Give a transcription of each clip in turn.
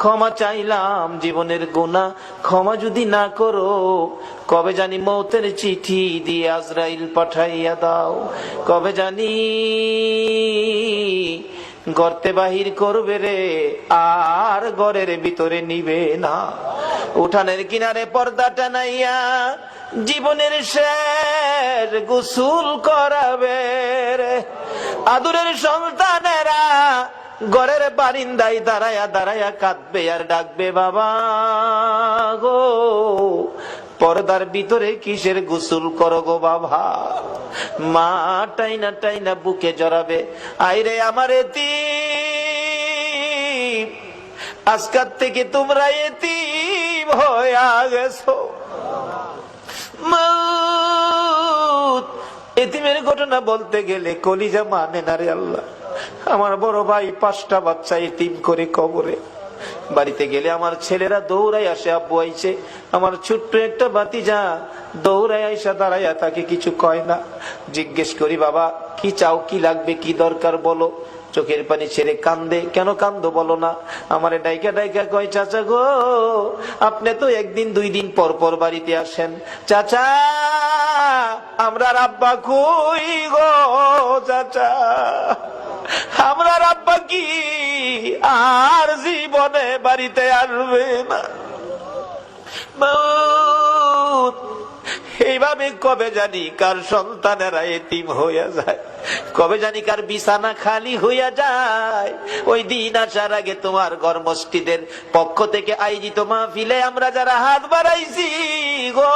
ক্ষমা চাইলাম জীবনের গুনাহ ক্ষমা যদি না করো, কবে জানি মৌতের চিঠি দিয়ে আজরাইল পাঠাইয়া দাও, কবে জানি গর্তে বাহির করবে রে, আর ঘরের ভিতরে নিবে না। উঠানের কিনারে পর্দা টানাইয়া জীবনের শেষ গোসল করাবে রে। আদুরের সন্তানেরা ঘরের বারিন্দায় দাঁড়ায়া দাঁড়ায়া কাঁদবে আর ডাকবে, বাবা গো পর্দার ভিতরে কিসের গোসল করো গো বাবা। মা টাইনা টাইনা বুকে জড়াবে, আইরে আমার এতিম, আজকাল থেকে তোমরা এতিম হয়ে গেছো। এতিমের ঘটনা বলতে গেলে কলিজা মানে না রে আল্লাহ। আমার বড় ভাই 5টা বাচ্চা এতিম করে কবরে। বাড়িতে গেলে আমার ছেলেরা দৌড়াই আসে, আব্বু আইছে। আমার ছোট্ট একটা ভাতিজা দৌড়াই আইসা দাঁড়াইয়া তাকে কিছু কয় না। জিজ্ঞেস করি, বাবা কি চাও, কি লাগবে, কি দরকার বলো। চোখের পানি ছেড়ে কান্দে। কেন কান্দো বলো না। আমারে ডাইকা ডাইকা কয়, চাচা গো আপনি তো 1 দিন 2 দিন পর পর বাড়িতে আসেন। চাচা আমরা আব্বা কই গো, চাচা আমরা আব্বা কি আর জীবনে বাড়িতে আসবে না। এইভাবে কবে জানি কার সন্তানেরা এতিম হইয়া যায়, কবে জানি কার বিছানা খালি হইয়া যায়। ওই দিন আসার আগে তোমার ঘর মসজিদের পক্ষ থেকে আয়োজিত মাহফিলে আমরা যারা হাত বাড়াইছি গো,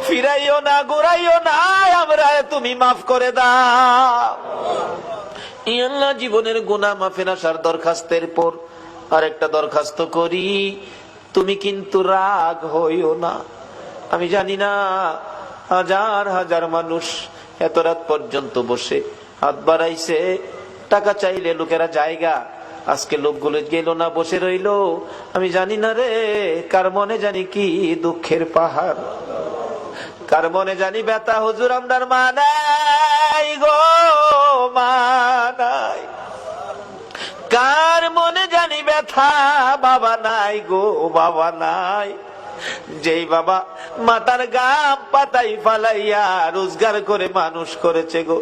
ফিরাইও না ঘুরাইও না, আমরা তুমি মাফ করে দাও। আল্লাহ জীবনের গুনাহ মাফের আসার দরখাস্তের পর আরেকটা দরখাস্ত করি, তুমি কিন্তু রাগ হইও না। আমি জানি না হাজার হাজার মানুষ এত রাত পর্যন্ত বসে হাত বাড়াইছে, টাকা চাইলে লোকেরা জায়গা, আজকে লোকগুলো গেল না, বসে রইলো। আমি জানি না রে কার মনে জানি কি দুঃখের পাহাড়, কার মনে জানি ব্যথা। হুজুর আমরার মা নাই গো, মা নাই। কার মনে জানি ব্যথা, বাবা নাই গো, বাবা নাই। যেই বাবা মাথার গাম পাতাই ফালাইয়া রোজগার করে মানুষ করেছে গো,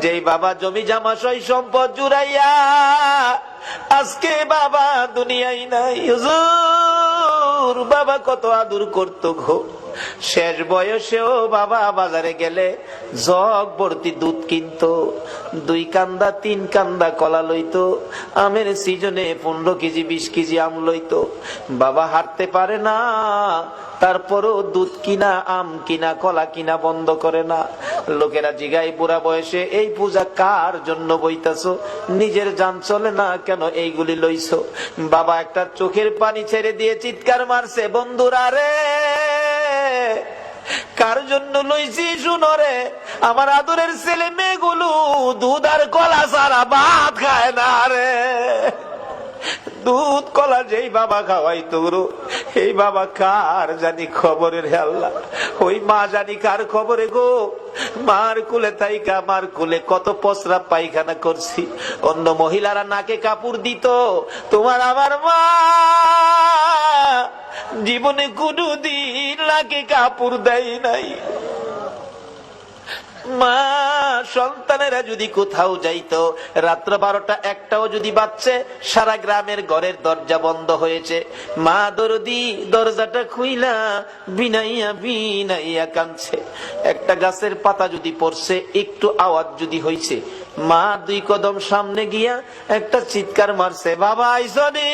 যেই বাবা জমি জামা সই সম্পদ জুড়াইয়া আজকে বাবা দুনিয়ায় নাই। হুজুর বাবা কত আদর করতো গো, শেষ বয়সেও বাবা বাজারে গেলে জগ ভর্তি দুধ কিনতো, 2 কান্দা 3 কান্দা কলা লইতো, আমের সিজনে 15 কেজি 20 কেজি আম লইতো। বাবা হাঁটতে পারে না, তারপরও দুধ কিনা আম কিনা কলা কিনা বন্ধ করে না। লোকেরা জিগাই বুড়া বয়সে এই পূজা কার জন্য বইতাছো, নিজের জান চলে না কেন এইগুলি লইছো। বাবা একটা চোখের পানি ছেড়ে দিয়ে চিৎকার মারছে, বন্ধুরা রে কার জন্য লইছি শুনো রে, আমার আদরের ছেলে মেয়েগুলো দুধ আর কলা ছাড়া ভাত খায় না রে। দুধ কলা যেই বাবা খাওয়াইতো এই বাবা কার জানি খবরের আল্লাহ, ওই মা জানি কার খবরে গো। মার কুলে তাইকা মার কুলে কত পসরা পায়খানা করছি, অন্য মহিলারা নাকে কাপড় দিত, তোমার আমার মা জীবনে কোনদিন নাকে কাপড় দেয় নাই। মা সন্তানেরা যদি কোথাও যাইতো, রাত্র 12টা 1টাও যদি বাজছে, সারা গ্রামের ঘরের দরজা বন্ধ হয়েছে, মা দরদি দরজাটা খুইলা বিনাইয়া বিনাইয়া কাঁদছে। একটা গাছের পাতা যদি পড়ছে, একটু আওয়াজ যদি হইছে, মা 2 কদম সামনে গিয়া একটা চিৎকার মারছে, বাবা আইসনি,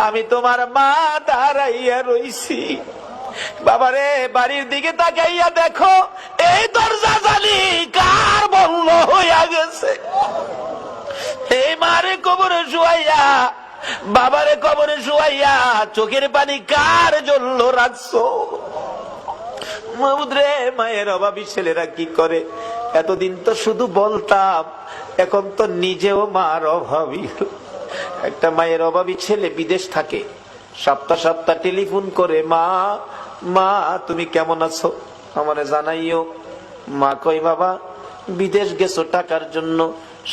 আমি তোমার মা দাঁড়াইয়া রইছি। বাবারে বাড়ির দিকে তাকাইয়া দেখো, এই দরজা জানি কার বন্ধ হইয়া গেছে। এই মারে কবরে শুয়াইয়া, বাবারে কবরে শুয়াইয়া চোখের পানি কার জন্য রাখছো। মাউদ্রে মায়ের অভাবী ছেলেরা কি করে, এতদিন তো শুধু বলতাম, এখন তো নিজেও মার অভাবী। একটা মায়ের অভাবী ছেলে বিদেশ থাকে, সপ্তাহ সপ্তাহ টেলিফোন করে, মা মা তুমি কেমন আছো আমারে জানাইও। মা কই, বাবা বিদেশ গেছো টাকার জন্য,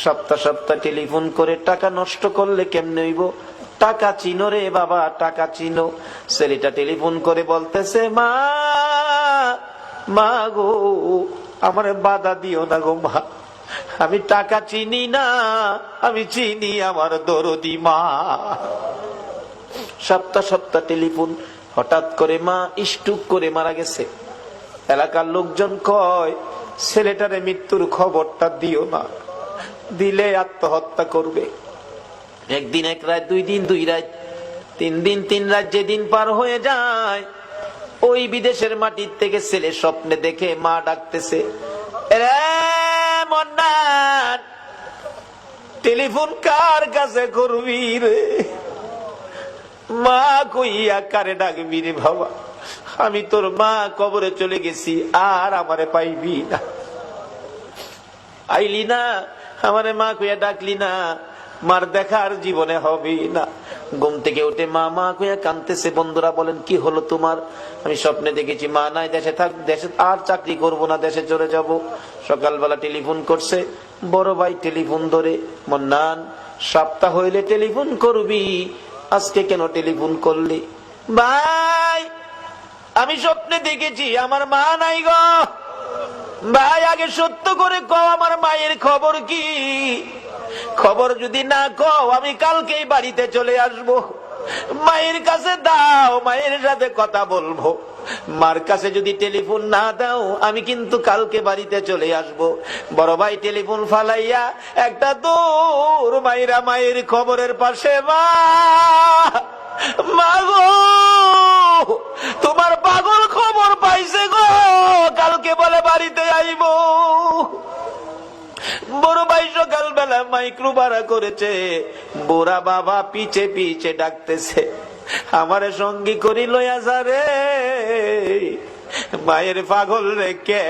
সপ্তাহ সপ্তাহ টেলিফোন করে টাকা নষ্ট করলে কেমনে হইব? টাকা চিনো রে বাবা, টাকা চিনো। ছেলেটা টেলিফোন করে বলতেছে, মা মা গো, আমারে বাধা দিও না গো মা, আমি টাকা চিনি না, আমি চিনি আমার দরদি মা। সপ্তাহ সপ্তাহ টেলিফোন। হঠাৎ করে মা স্ট্রোক করে মারা গেছে। এলাকার লোকজন কয়, ছেলেটারে মৃত্যুর খবরটা দিও না, দিলে আত্মহত্যা করবে। একদিন এক রাত, 2 দিন 2 রাত, 3 দিন 3 রাত, যেদিন পার হয়ে যায়, ওই বিদেশের মাটির থেকে ছেলে স্বপ্নে দেখে মা ডাকতেছে, রে মন্নান, টেলিফোন কার কাছে করবি রে? মা কইয়া কারে ডাকবি রে বাবা? আমি তোর মা, কবরে চলে গেছি, আর আমারে পাইবি না। আইলি না, আমারে মা কইয়া ডাকলি না, মার দেখার জীবনে হবে না। ঘুম থেকে উঠে মা মা কইয়া কাঁদতেছে। বন্ধুরা বলেন, কি হলো তোমার? আমি স্বপ্নে দেখেছি মা নাই, দেশে থাক, দেশে আর চাকরি করব না, দেশে চলে যাব। সকালবেলা টেলিফোন করছে, বড় ভাই টেলিফোন ধরে, মন্নান, সপ্তাহ হইলে টেলিফোন করবি, আজকে কেন টেলিফোন করলি? ভাই, আমি স্বপ্নে দেখেছি আমার মা নাই গো। ভাই, আগে সত্য করে কও, আমার মায়ের খবর কি? খবর যদি না কও, আমি কালকেই বাড়িতে চলে আসব। মায়ের কাছে দাও, মায়ের সাথে কথা বলবো। মার কাছে যদি টেলিফোন না দাও, আমি কিন্তু কালকে বাড়িতে চলে আসব। বড় ভাই টেলিফোন ফালাইয়া একটা দূর মায়েরা মায়ের খবরের পাশে, মা মা গো, তোমার পাগল খবর পাইছে গো, কালকে বলে বাড়িতে আইব। বড় ভাই সকালবেলা মাইক্রো ভাড়া করেছে, বুড়া বাবা পিছে পিছে ডাকতেছে, আমারে সঙ্গী করি লইয়া যা রে, মায়ের পাগল রে কে